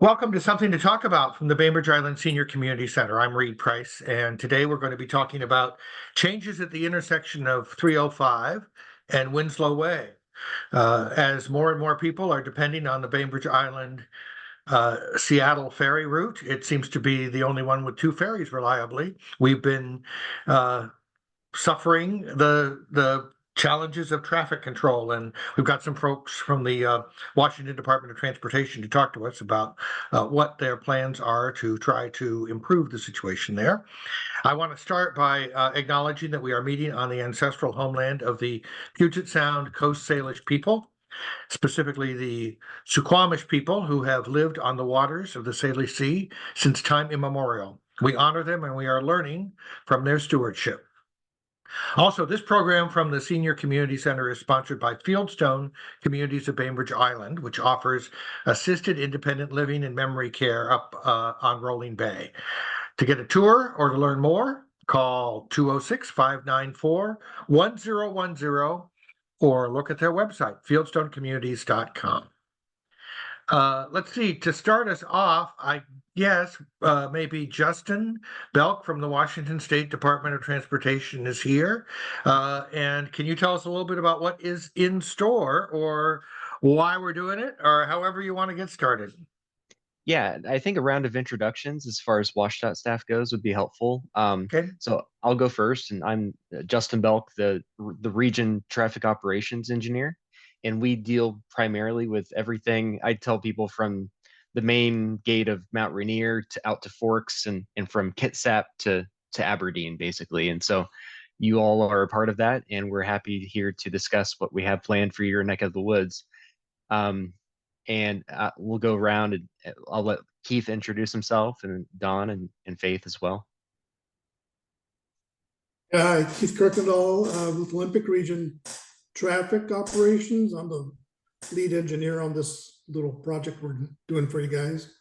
Welcome to Something to Talk About from the Bainbridge Island Senior Community Center. I'm Reed Price, and today we're going to be talking about changes at the intersection of 305 and Winslow Way. As more and more people are depending on the Bainbridge Island Seattle ferry route, it seems to be the only one with two ferries reliably. We've been suffering the challenges of traffic control, and we've got some folks from the Washington Department of Transportation to talk to us about what their plans are to try to improve the situation there. I want to start by acknowledging that we are meeting on the ancestral homeland of the Puget Sound Coast Salish people, specifically the Suquamish people who have lived on the waters of the Salish Sea since time immemorial. We honor them and we are learning from their stewardship. Also, this program from the Senior Community Center is sponsored by Fieldstone Communities of Bainbridge Island, which offers assisted independent living and memory care up on Rolling Bay. To get a tour or to learn more, call 206-594-1010 or look at their website, fieldstonecommunities.com. Let's see, to start us off, I guess maybe Justin Belk from the Washington State Department of Transportation is here. And can you tell us a little bit about what is in store or why we're doing it or however you want to get started? Yeah, I think a round of introductions as far as WSDOT staff goes would be helpful. Okay. So I'll go first, and I'm Justin Belk, the region traffic operations engineer, and we deal primarily with everything. I tell people from the main gate of Mount Rainier to out to Forks, and from Kitsap to Aberdeen, basically. And so you all are a part of that, and we're happy here to discuss what we have planned for your neck of the woods. And we'll go around and I'll let Keith introduce himself and Don and Faith as well. Keith Kirkendall with Olympic Region Traffic Operations. I'm the lead engineer on this little project we're doing for you guys.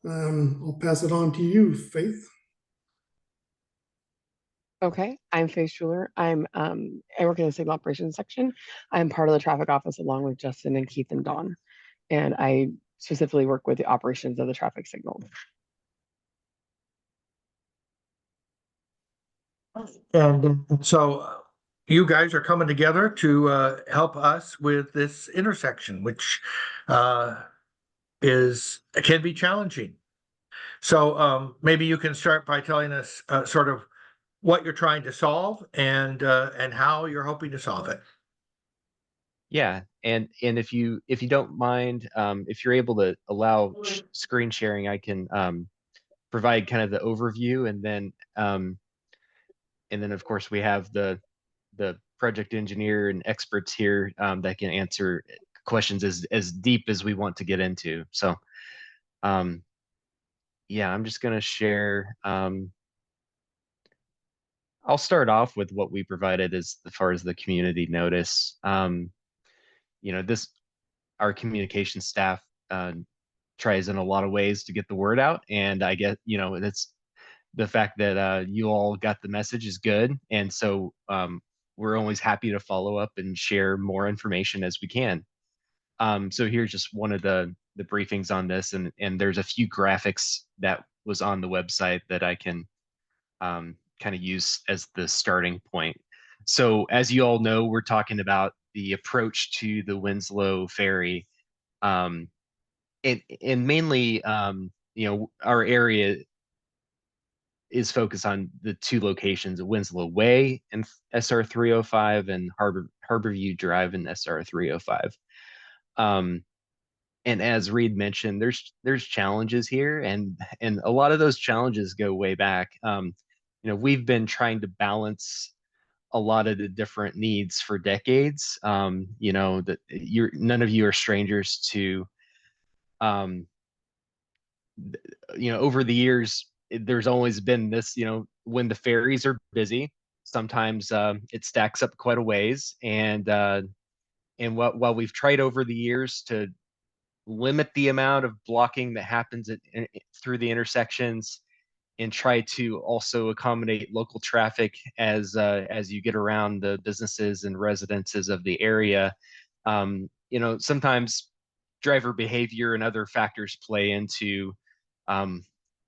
I'll pass it on to you, Faith. Okay, I'm Faith Schuler. I work in the signal operations section. I'm part of the traffic office along with Justin and Keith and Don. And I specifically work with the operations of the traffic signals. And so you guys are coming together to help us with this intersection, which can be challenging. So maybe you can start by telling us sort of what you're trying to solve and how you're hoping to solve it. Yeah, and if you don't mind, if you're able to allow screen sharing, I can provide kind of the overview, and then of course we have the project engineer and experts here that can answer questions as deep as we want to get into. So yeah, I'm just going to share. I'll start off with what we provided as far as the community notice. Our communication staff tries in a lot of ways to get the word out, and I get, it's the fact that you all got the message is good, and so we're always happy to follow up and share more information as we can. So here's just one of the briefings on this, and there's a few graphics that was on the website that I can kind of use as the starting point. So as you all know, we're talking about the approach to the Winslow Ferry, and mainly, our area is focused on the two locations of Winslow Way and SR 305 and Harborview Drive and SR 305. And as Reed mentioned, there's challenges here, and a lot of those challenges go way back. We've been trying to balance a lot of the different needs for decades. That none of you are strangers to, over the years, there's always been this, when the ferries are busy, sometimes it stacks up quite a ways. And while we've tried over the years to limit the amount of blocking that happens through the intersections, and try to also accommodate local traffic as you get around the businesses and residences of the area. Sometimes driver behavior and other factors play into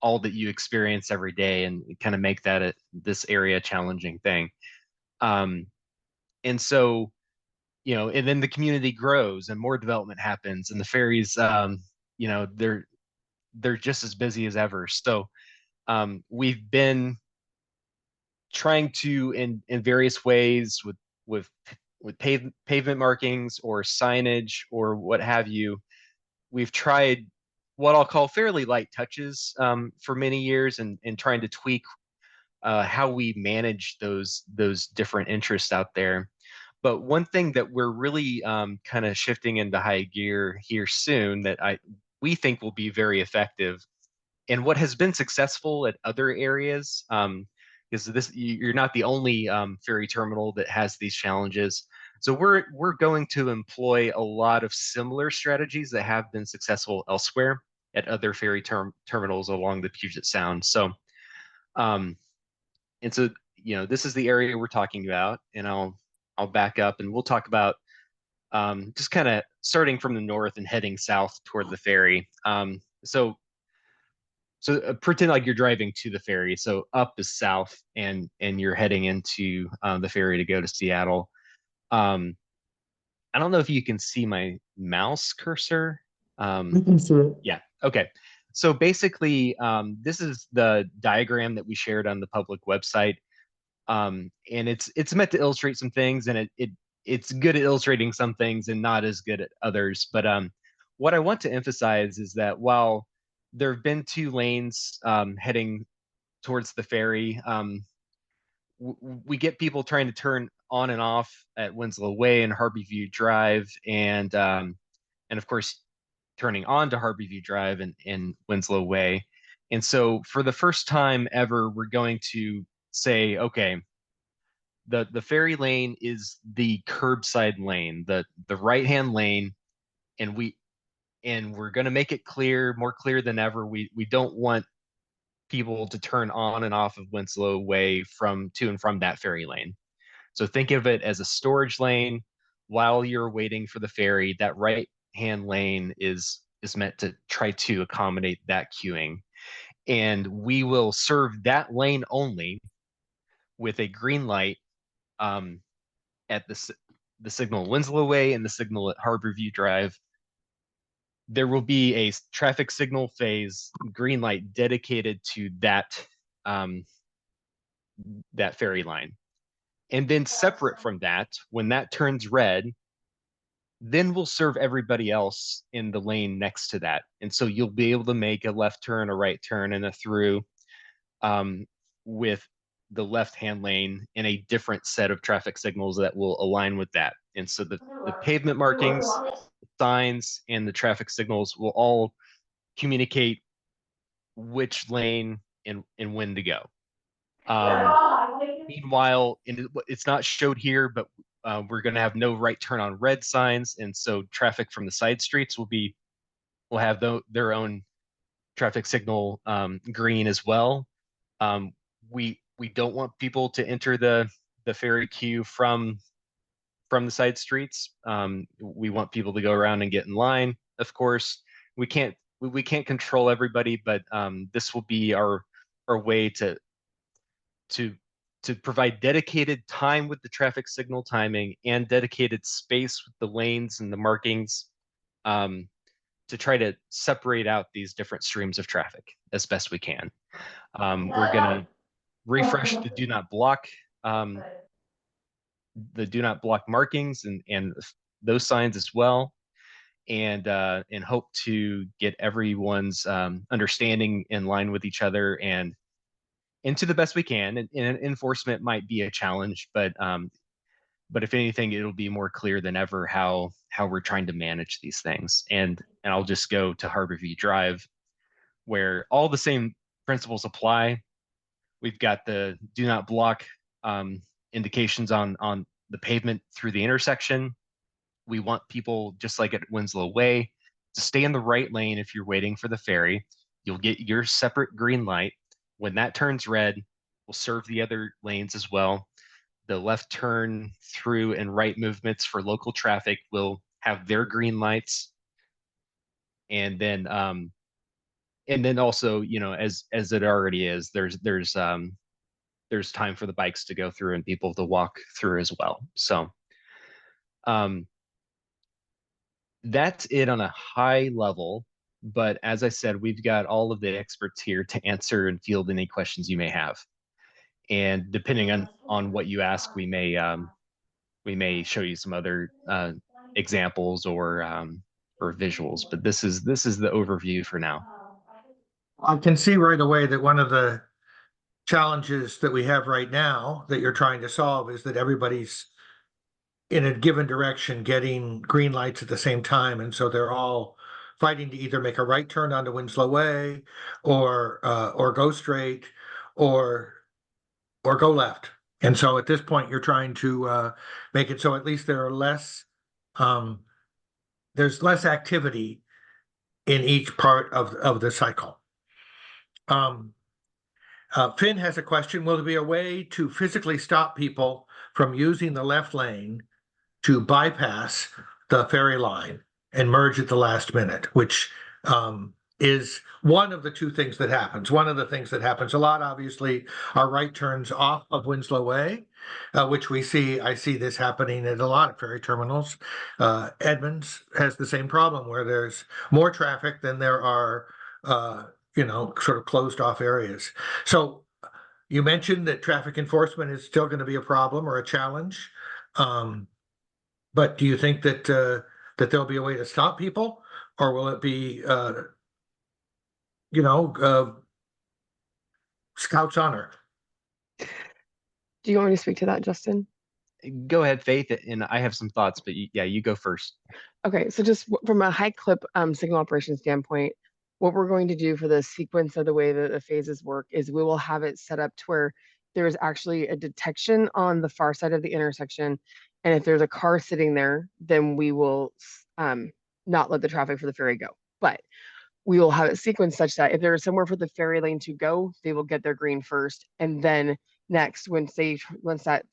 all that you experience every day, and kind of make that this area a challenging thing. And so, you know, and then the community grows and more development happens, and the ferries, you know, they're just as busy as ever. So we've been trying to, in various ways, with pavement markings or signage or what have you, we've tried what I'll call fairly light touches for many years, and trying to tweak how we manage those different interests out there. But one thing that we're really kind of shifting into high gear here soon, that we think will be very effective, and what has been successful at other areas, is you're not the only ferry terminal that has these challenges. So we're going to employ a lot of similar strategies that have been successful elsewhere at other ferry terminals along the Puget Sound. So, and so, you know, this is the area we're talking about, and I'll back up and we'll talk about just kind of starting from the north and heading south toward the ferry. So pretend like you're driving to the ferry. So up is south, and you're heading into the ferry to go to Seattle. I don't know if you can see my mouse cursor. You can see it. Yeah. Okay. So basically, this is the diagram that we shared on the public website, and it's meant to illustrate some things, and it's good at illustrating some things and not as good at others. But what I want to emphasize is that while there have been 2 lanes heading towards the ferry, we get people trying to turn on and off at Winslow Way and Harborview Drive, and of course turning on to Harborview Drive and Winslow Way. And so for the first time ever, we're going to say, okay, the ferry lane is the curbside lane, the right-hand lane, and we're going to make it clear, more clear than ever. We don't want people to turn on and off of Winslow Way to and from that ferry lane. So think of it as a storage lane while you're waiting for the ferry. That right-hand lane is meant to try to accommodate that queuing. And we will serve that lane only with a green light at the signal Winslow Way and the signal at Harborview Drive. There will be a traffic signal phase green light dedicated to that ferry line. And then separate from that, when that turns red, then we'll serve everybody else in the lane next to that. And so you'll be able to make a left turn, a right turn, and a through with the left-hand lane in a different set of traffic signals that will align with that. And so the pavement markings, signs, and the traffic signals will all communicate which lane and when to go. Meanwhile, it's not showed here, but we're going to have no right turn on red signs, and so traffic from the side streets will have their own traffic signal green as well. We don't want people to enter the ferry queue from the side streets. We want people to go around and get in line. Of course, we can't control everybody, but this will be our way to provide dedicated time with the traffic signal timing and dedicated space with the lanes and the markings, to try to separate out these different streams of traffic as best we can. We're going to refresh the do not block markings and those signs as well, and hope to get everyone's understanding in line with each other and to the best we can. And enforcement might be a challenge, but if anything, it'll be more clear than ever how we're trying to manage these things. And I'll just go to Harborview Drive, where all the same principles apply. We've got the do not block indications on the pavement through the intersection. We want people, just like at Winslow Way, to stay in the right lane if you're waiting for the ferry. You'll get your separate green light. When that turns red, we'll serve the other lanes as well. The left turn through and right movements for local traffic will have their green lights. and then also, you know, as it already is, there's time for the bikes to go through and people to walk through as well. So that's it on a high level. But as I said, we've got all of the experts here to answer and field any questions you may have. And depending on what you ask, we may show you some other examples or visuals. But this is the overview for now. I can see right away that one of the challenges that we have right now that you're trying to solve is that everybody's in a given direction getting green lights at the same time, and so they're all fighting to either make a right turn onto Winslow Way or go straight or go left. And so at this point, you're trying to make it so at least there are less there's less activity in each part of the cycle. Finn has a question. Will there be a way to physically stop people from using the left lane to bypass the ferry line and merge at the last minute, which is one of the two things that happens. One of the things that happens a lot, obviously, are right turns off of Winslow Way, which I see this happening at a lot of ferry terminals. Edmonds has the same problem where there's more traffic than there are, sort of closed off areas. So you mentioned that traffic enforcement is still going to be a problem or a challenge. But do you think that there'll be a way to stop people, or will it be, Scout's honor? Do you want me to speak to that, Justin? Go ahead, Faith, and I have some thoughts, but you go first. Okay, so just from a high clip signal operation standpoint, what we're going to do for the sequence of the way that the phases work is we will have it set up to where there's actually a detection on the far side of the intersection. And if there's a car sitting there, then we will not let the traffic for the ferry go. But we will have it sequenced such that if there is somewhere for the ferry lane to go, they will get their green first. And then next, once that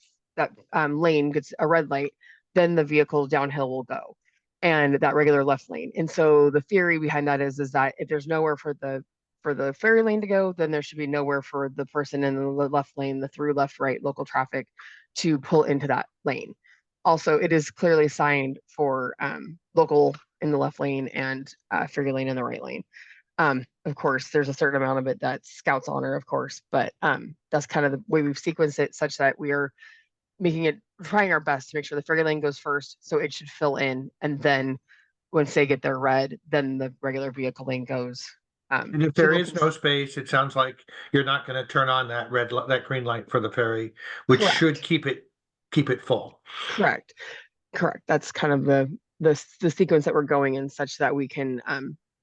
lane gets a red light, then the vehicle downhill will go, and that regular left lane. And so the theory behind that is that if there's nowhere for the ferry lane to go, then there should be nowhere for the person in the left lane, the through left right local traffic, to pull into that lane. Also, it is clearly signed for local in the left lane and ferry lane in the right lane. Of course, there's a certain amount of it that's Scout's honor, of course, but that's kind of the way we've sequenced it, such that we are trying our best to make sure the ferry lane goes first, so it should fill in, and then once they get their red, then the regular vehicle lane goes. And if there is no space, it sounds like you're not going to turn on that green light for the ferry, which Correct. should keep it full. Correct. That's kind of the sequence that we're going in, such that we can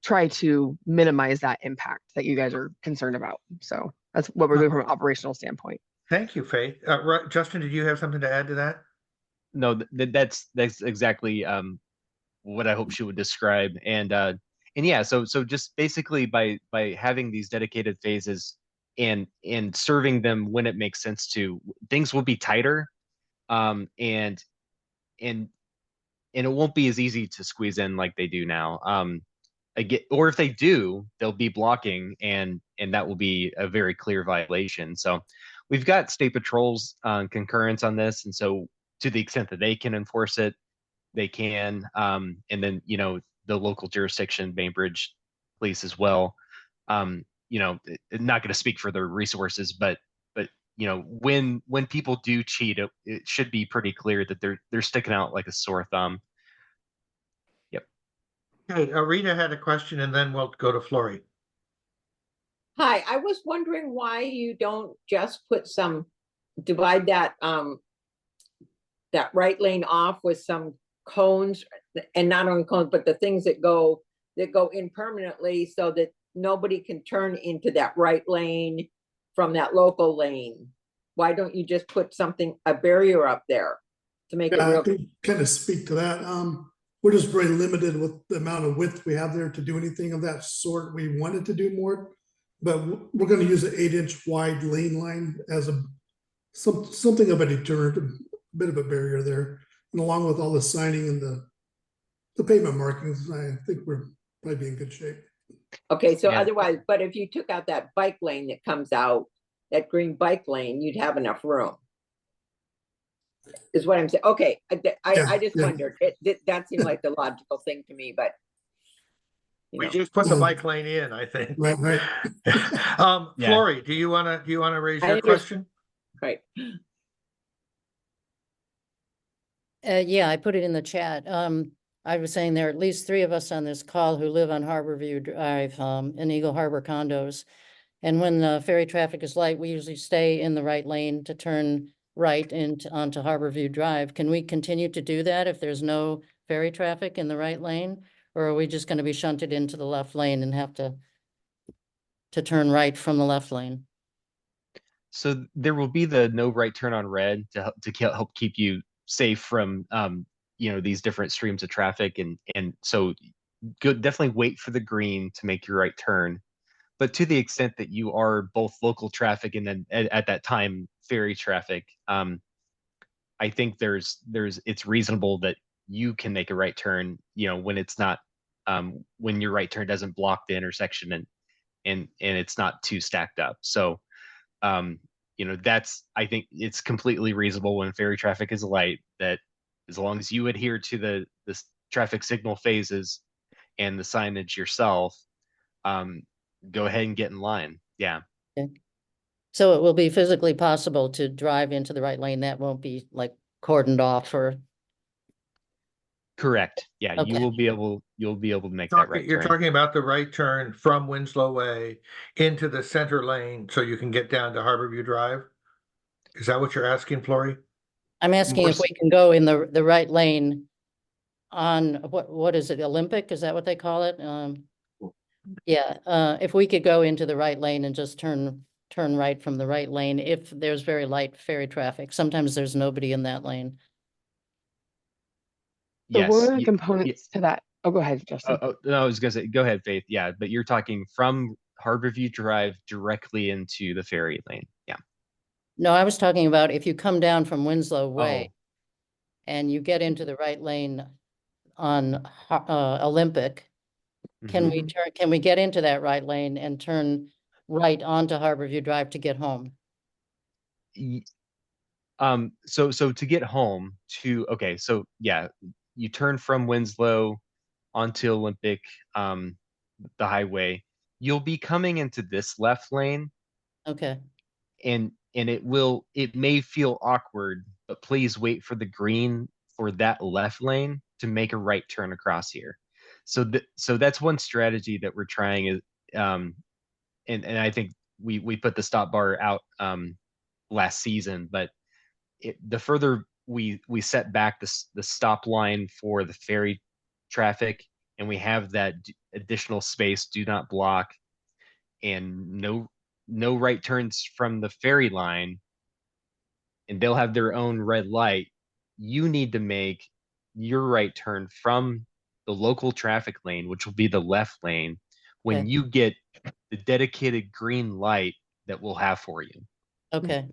try to minimize that impact that you guys are concerned about. So that's what we're doing from an operational standpoint. Thank you, Faith. Justin, did you have something to add to that? No, that's exactly what I hope she would describe. And yeah, so just basically by having these dedicated phases and serving them when it makes sense to, things will be tighter, and it won't be as easy to squeeze in like they do now. Or if they do, they'll be blocking, and that will be a very clear violation. So we've got state patrols concurrence on this, and so to the extent that they can enforce it, they can. And then the local jurisdiction, Bainbridge Police as well. Not going to speak for their resources, but when people do cheat, it should be pretty clear that they're sticking out like a sore thumb. Yep. Okay, Rita had a question, and then we'll go to Flory. Hi, I was wondering why you don't just divide that right lane off with some cones, and not only cones, but the things that go in permanently, so that nobody can turn into that right lane from that local lane. Why don't you just put a barrier up there to make it real? I can kind of speak to that. We're just very limited with the amount of width we have there to do anything of that sort. We wanted to do more, but we're going to use an 8-inch wide lane line as something of a deterrent, a bit of a barrier there. And along with all the signing and the pavement markings, I think we're Probably be in good shape. Okay, so Yeah. otherwise, but if you took out that bike lane that comes out, that green bike lane, you'd have enough room. Is what I'm saying. Okay, I just yeah. wondered, that seemed like the logical thing to me, but. You We know, just put the Well, bike lane in, I think. Right, right. Yeah. Flory, do you wanna raise I your understand. question? right, Yeah, I put it in the chat. I was saying there are at least 3 of us on this call who live on Harborview Drive, in Eagle Harbor condos. And when the ferry traffic is light, we usually stay in the right lane to turn right onto Harborview Drive. Can we continue to do that if there's no ferry traffic in the right lane? Or are we just going to be shunted into the left lane and have to turn right from the left lane? So there will be the no right turn on red to help keep you safe from these different streams of traffic, and so definitely wait for the green to make your right turn. But to the extent that you are both local traffic and then at that time ferry traffic, I think it's reasonable that you can make a right turn, when it's not when your right turn doesn't block the intersection and it's not too stacked up. So I think it's completely reasonable when ferry traffic is light, that as long as you adhere to the traffic signal phases and the signage yourself, go ahead and get in line. Yeah. Okay. So it will be physically possible to drive into the right lane. That won't be like cordoned off or. Correct. Yeah, Okay. you'll be able to make that right You're turn. talking about the right turn from Winslow Way into the center lane so you can get down to Harborview Drive? Is that what you're asking, Flory? I'm asking if we can go in the right lane on what is it, Olympic? Is that what they call it? Yeah, if we could go into the right lane and just turn right from the right lane if there's very light ferry traffic. Sometimes there's nobody in that lane. So Yes. one of the components to that, oh, go ahead, Justin. No, I was gonna say, go ahead, Faith. Yeah, but you're talking from Harborview Drive directly into the ferry lane. Yeah. No, I was talking about if you come down from Winslow Way Oh. and you get into the right lane on Olympic, can we get into that right lane and turn right onto Harborview Drive to get home? So to get home okay, so yeah, you turn from Winslow onto Olympic, the highway. You'll be coming into this left lane, Okay, and it may feel awkward, but please wait for the green for that left lane to make a right turn across here. So that's one strategy that we're trying is, and I think we put the stop bar out last season, but the further we set back the stop line for the ferry traffic, and we have that additional space, do not block, and no right turns from the ferry line, and they'll have their own red light. You need to make your right turn from the local traffic lane, which will be the left lane, when Okay. you get the dedicated green light that we'll have for you. okay,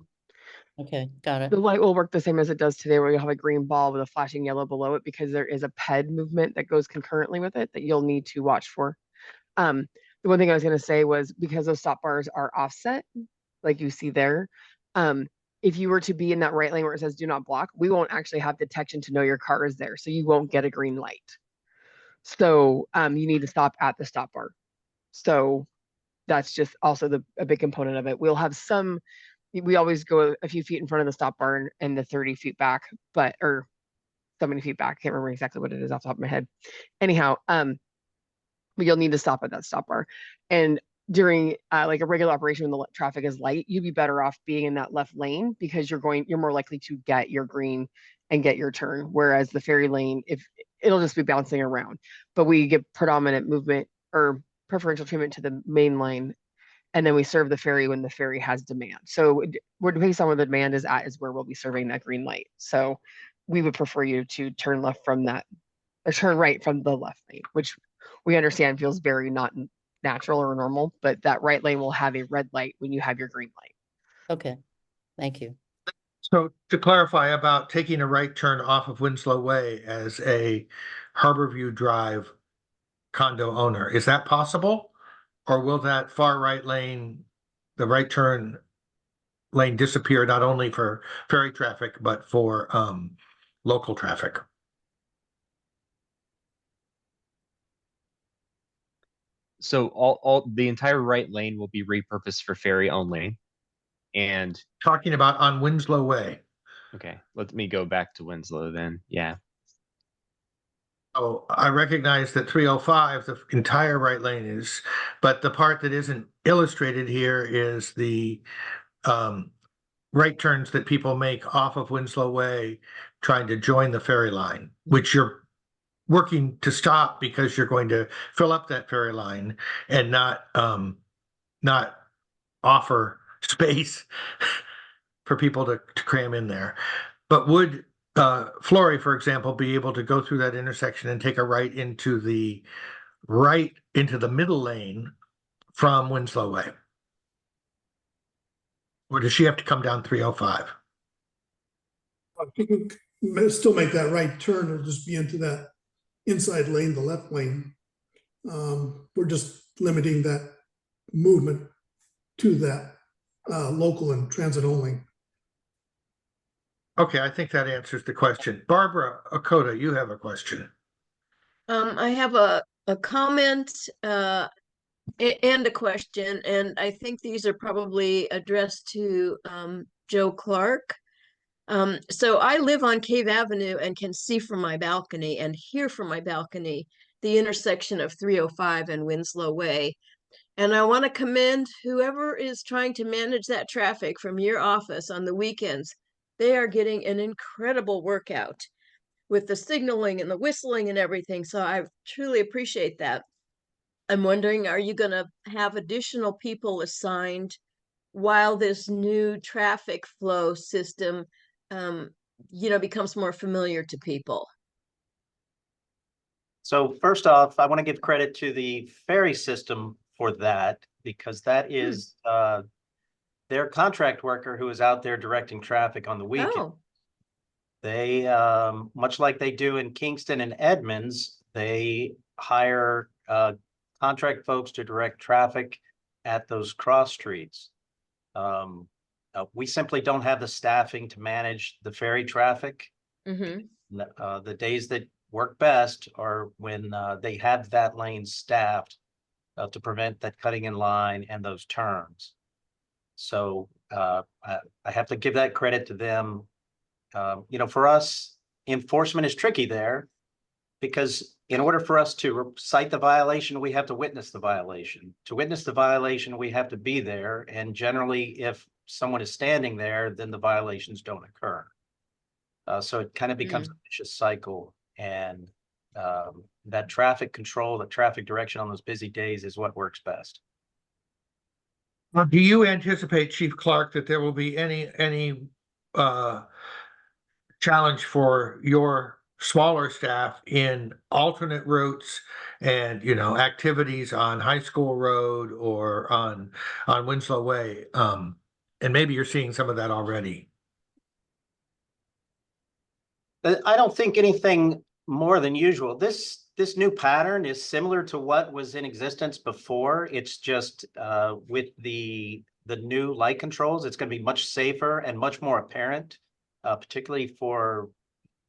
okay, got The it. light will work the same as it does today, where you'll have a green ball with a flashing yellow below it, because there is a PED movement that goes concurrently with it that you'll need to watch for. The one thing I was going to say was, because those stop bars are offset, like you see there, if you were to be in that right lane where it says do not block, we won't actually have detection to know your car is there. So you won't get a green light. So you need to stop at the stop bar. So that's just also a big component of it. We'll have we always go a few feet in front of the stop bar and the 30 feet back, or so many feet back. I can't remember exactly what it is off the top of my head. Anyhow, but you'll need to stop at that stop bar. And during like a regular operation, when the traffic is light, you'd be better off being in that left lane, because you're more likely to get your green and get your turn. Whereas the ferry lane, if it'll just be bouncing around, but we give predominant movement or preferential treatment to the main lane. And then we serve the ferry when the ferry has demand. So we're based on where the demand is at, is where we'll be serving that green light. So we would prefer you to turn left from that, or turn right from the left lane, which we understand feels very not natural or normal, but that right lane will have a red light when you have your green light. Okay, thank you. So to clarify about taking a right turn off of Winslow Way as a Harborview Drive condo owner. Is that possible? Or will that far right lane, the right turn lane disappear not only for ferry traffic, but for local traffic? So all the entire right lane will be repurposed for ferry only. And Talking about on Winslow Way. okay, let me go back to Winslow then. Yeah. Oh, I recognize that 305, the entire right lane is, but the part that isn't illustrated here is the right turns that people make off of Winslow Way trying to join the ferry line, which you're working to stop because you're going to fill up that ferry line and not offer space for people to cram in there. But would Flory, for example, be able to go through that intersection and take a right into the middle lane from Winslow Way? Or does she have to come down 305? You can still make that right turn or just be into that inside lane, the left lane. We're just limiting that movement to that local and transit only. Okay, I think that answers the question. Barbara Okota, you have a question. I have a comment and a question, and I think these are probably addressed to Joe Clark. So I live on Cave Avenue and can see from my balcony and hear from my balcony the intersection of 305 and Winslow Way. And I want to commend whoever is trying to manage that traffic from your office on the weekends. They are getting an incredible workout with the signaling and the whistling and everything. So I truly appreciate that. I'm wondering, are you going to have additional people assigned while this new traffic flow system, becomes more familiar to people? So first off, I want to give credit to the ferry system for that, because that is their contract worker who is out there directing traffic on the weekend. Oh. They, much like they do in Kingston and Edmonds, they hire contract folks to direct traffic at those cross streets. We simply don't have the staffing to manage the ferry traffic. The days that work best are when they have that lane staffed to prevent that cutting in line and those turns. So I have to give that credit to them. For us, enforcement is tricky there, because in order for us to cite the violation, we have to witness the violation. To witness the violation, we have to be there. And generally, if someone is standing there, then the violations don't occur. So it kind of becomes a vicious cycle. And that traffic control, the traffic direction on those busy days is what works best. Do you anticipate, Chief Clark, that there will be any challenge for your smaller staff in alternate routes and activities on High School Road or on Winslow Way? And maybe you're seeing some of that already. I don't think anything more than usual. This new pattern is similar to what was in existence before. It's just with the new light controls, it's going to be much safer and much more apparent, particularly for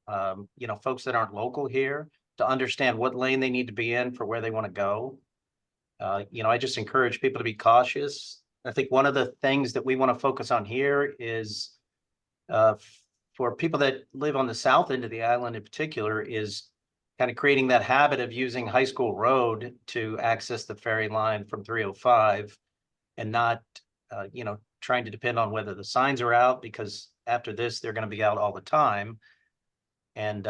folks that aren't local here, to understand what lane they need to be in for where they want to go. I just encourage people to be cautious. I think one of the things that we want to focus on here is for people that live on the south end of the island in particular, is kind of creating that habit of using High School Road to access the ferry line from 305 and not, trying to depend on whether the signs are out, because after this, they're going to be out all the time. And,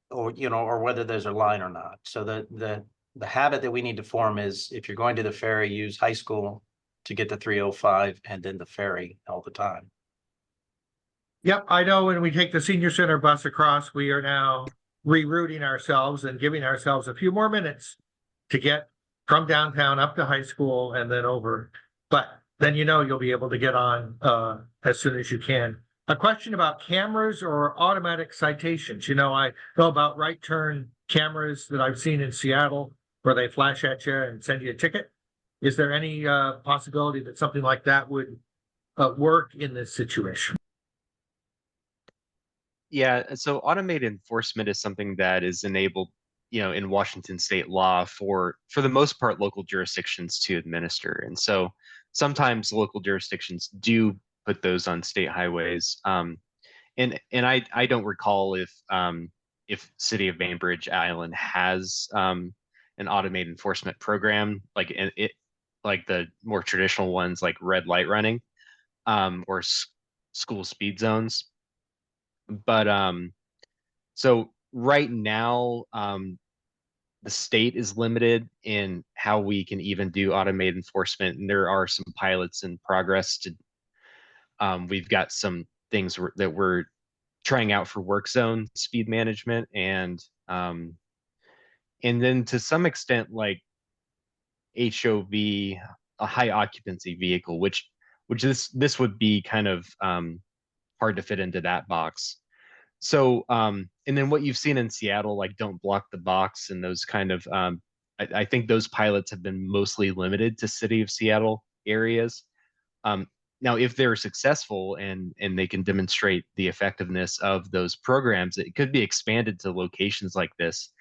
or whether there's a line or not. So the habit that we need to form is, if you're going to the ferry, use High School to get to 305 and then the ferry all the time. Yep, I know when we take the senior center bus across, we are now rerouting ourselves and giving ourselves a few more minutes to get from downtown up to High School and then over. But then you'll be able to get on as soon as you can A question about cameras or automatic citations. You know, I know about right turn cameras that I've seen in Seattle where they flash at you and send you a ticket. Is there any possibility that something like that would work in this situation? Yeah, so automated enforcement is something that is enabled, in Washington state law for the most part local jurisdictions to administer. And so sometimes local jurisdictions do put those on state highways. And I don't recall if City of Bainbridge Island has an automated enforcement program like the more traditional ones like red light running or school speed zones. But so right now, the state is limited in how we can even do automated enforcement, and there are some pilots in progress to. We've got some things that we're trying out for work zone speed management, and then to some extent like HOV, a high occupancy vehicle, which this would be kind of hard to fit into that box. So, and then what you've seen in Seattle, like don't block the box and those kind of, I think those pilots have been mostly limited to City of Seattle areas. Now, if they're successful and they can demonstrate the effectiveness of those programs, it could be expanded to locations like this.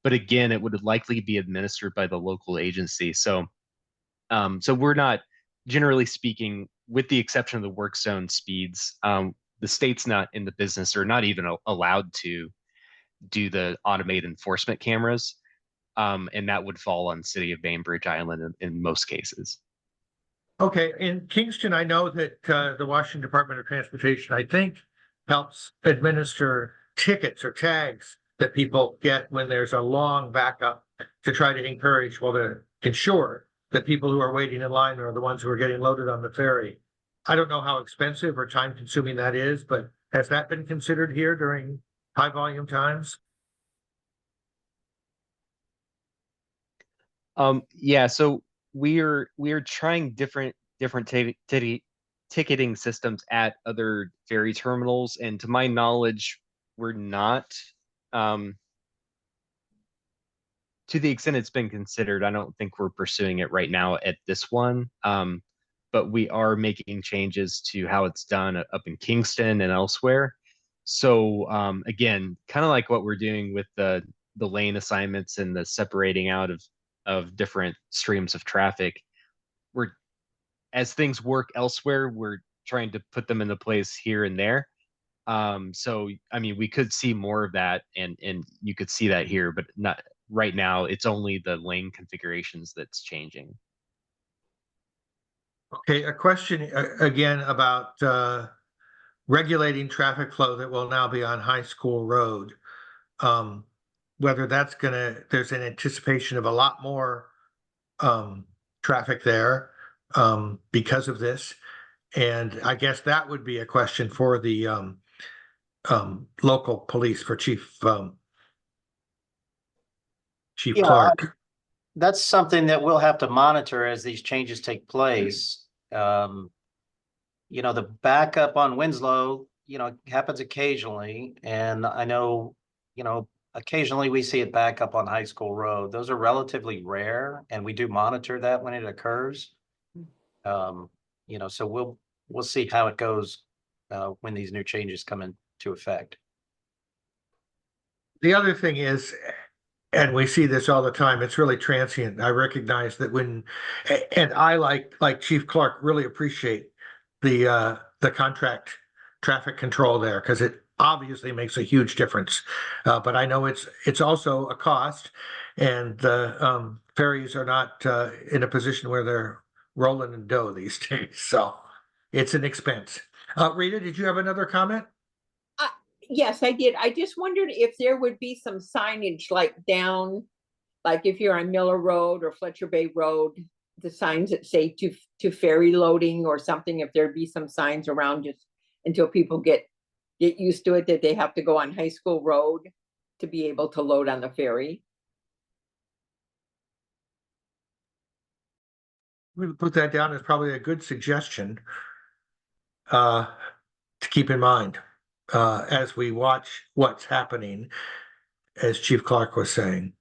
But again, it would likely be administered by the local agency. So, so we're not, generally speaking, with the exception of the work zone speeds, the state's not in the business or not even allowed to do the automated enforcement cameras. And that would fall on City of Bainbridge Island in most cases. Okay, in Kingston, I know that the Washington Department of Transportation, I think, helps administer tickets or tags that people get when there's a long backup to try to encourage, well, to ensure that people who are waiting in line are the ones who are getting loaded on the ferry. I don't know how expensive or time consuming that is, but has that been considered here during high volume times? Yeah, so we're trying different ticketing systems at other ferry terminals, and to my knowledge, we're not. To the extent it's been considered, I don't think we're pursuing it right now at this one. But we are making changes to how it's done up in Kingston and elsewhere. So again, kind of like what we're doing with the lane assignments and the separating out of different streams of traffic, we're as things work elsewhere, we're trying to put them into place here and there. So I mean, we could see more of that, and you could see that here, but not right now. It's only the lane configurations that's changing. Okay, a question again about regulating traffic flow that will now be on High School Road. Whether that's there's an anticipation of a lot more traffic there because of this. And I guess that would be a question for the local police, for Chief Yeah, Clark. That's something that we'll have to monitor as these changes take place. The backup on Winslow, happens occasionally. And I know, occasionally we see it back up on High School Road. Those are relatively rare, and we do monitor that when it occurs. So we'll see how it goes when these new changes come into effect. The other thing is, and we see this all the time, it's really transient. I recognize that and I like Chief Clark really appreciate the contract traffic control there, because it obviously makes a huge difference. But I know it's also a cost, and the ferries are not in a position where they're rolling in dough these days. So it's an expense. Rita, did you have another comment? Yes, I did. I just wondered if there would be some signage like down, like if you're on Miller Road or Fletcher Bay Road, the signs that say to ferry loading or something, if there'd be some signs around just until people get used to it, that they have to go on High School Road to be able to load on the ferry. We would put that down as probably a good suggestion. to keep in mind as we watch what's happening, as Chief Clark was saying.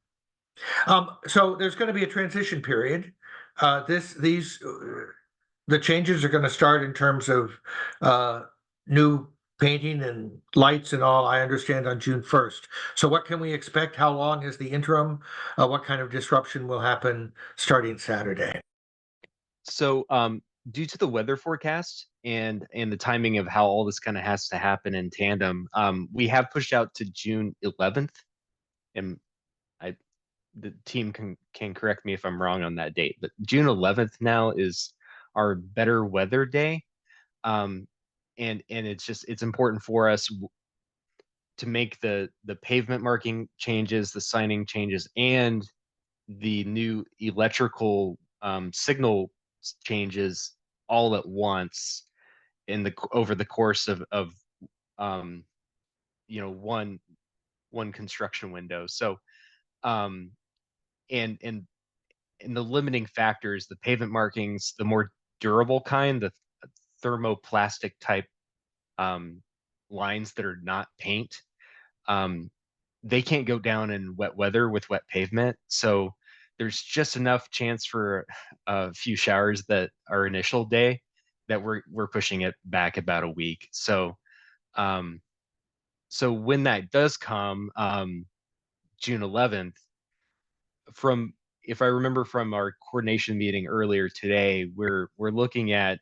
So there's going to be a transition period. The changes are going to start in terms of new painting and lights and all, I understand, on June 1st. So what can we expect? How long is the interim? What kind of disruption will happen starting Saturday? So, due to the weather forecast and the timing of how all this kind of has to happen in tandem, we have pushed out to June 11th, and the team can correct me if I'm wrong on that date, but June 11th now is our better weather day, and it's important for us to make the pavement marking changes, the signing changes, and the new electrical signal changes all at once over the course of one construction window. So and the limiting factors, the pavement markings, the more durable kind, the thermoplastic type lines that are not paint, they can't go down in wet weather with wet pavement. So there's just enough chance for a few showers that our initial day that we're pushing it back about a week. So so when that does come, June 11th, if I remember from our coordination meeting earlier today, we're looking at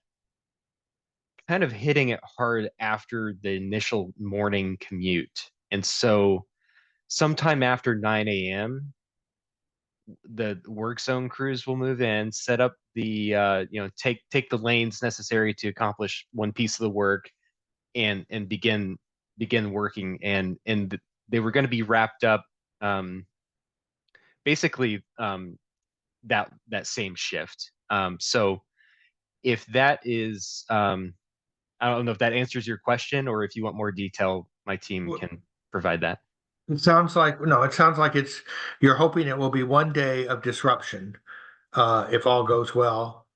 kind of hitting it hard after the initial morning commute. And so sometime after 9 a.m., the work zone crews will move in, set up the take the lanes necessary to accomplish one piece of the work, and begin working. And they were going to be wrapped up basically that same shift. So if that is I don't know if that answers your question, or if you want more detail, my team can provide that. It sounds like you're hoping it will be one day of disruption if all goes well.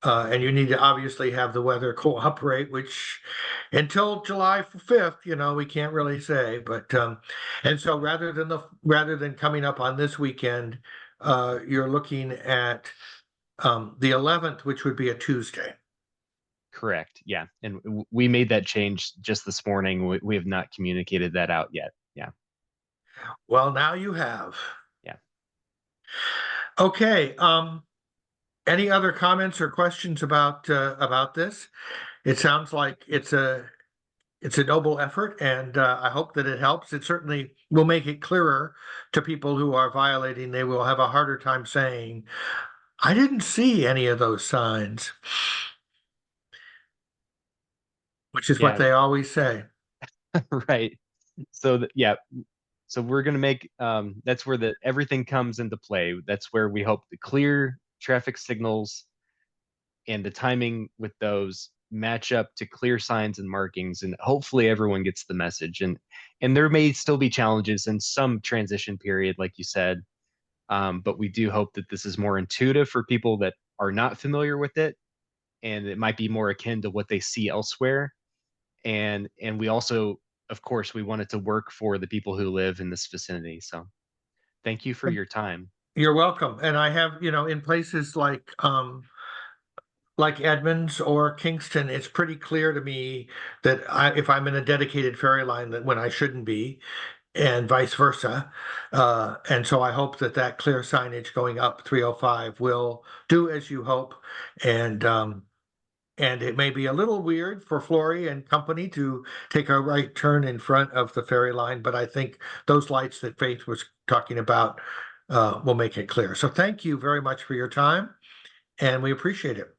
And you need to obviously have the weather cooperate, which until July 5th, we can't really say. But and so rather than coming up on this weekend, you're looking at the 11th, which would be a Tuesday. Correct. Yeah. And we made that change just this morning. We have not communicated that out yet. Yeah. Well, now you have. Yeah. Okay. Any other comments or questions about this? It sounds like it's a noble effort, and I hope that it helps. It certainly will make it clearer to people who are violating. They will have a harder time saying, "I didn't see any of those signs," which is what they always say. Right. So so we're going to make that's where everything comes into play. That's where we hope the clear traffic signals and the timing with those match up to clear signs and markings, and hopefully everyone gets the message. And there may still be challenges in some transition period, like you said, but we do hope that this is more intuitive for people that are not familiar with it, and it might be more akin to what they see elsewhere. And we also, of course, we want it to work for the people who live in this vicinity. So thank you for your time. You're welcome. And I have, in places like Edmonds or Kingston, it's pretty clear to me that if I'm in a dedicated ferry line, that when I shouldn't be, and vice versa. And so I hope that clear signage going up 305 will do as you hope. And it may be a little weird for Flory and company to take a right turn in front of the ferry line, but I think those lights that Faith was talking about will make it clear. So thank you very much for your time, and we appreciate it.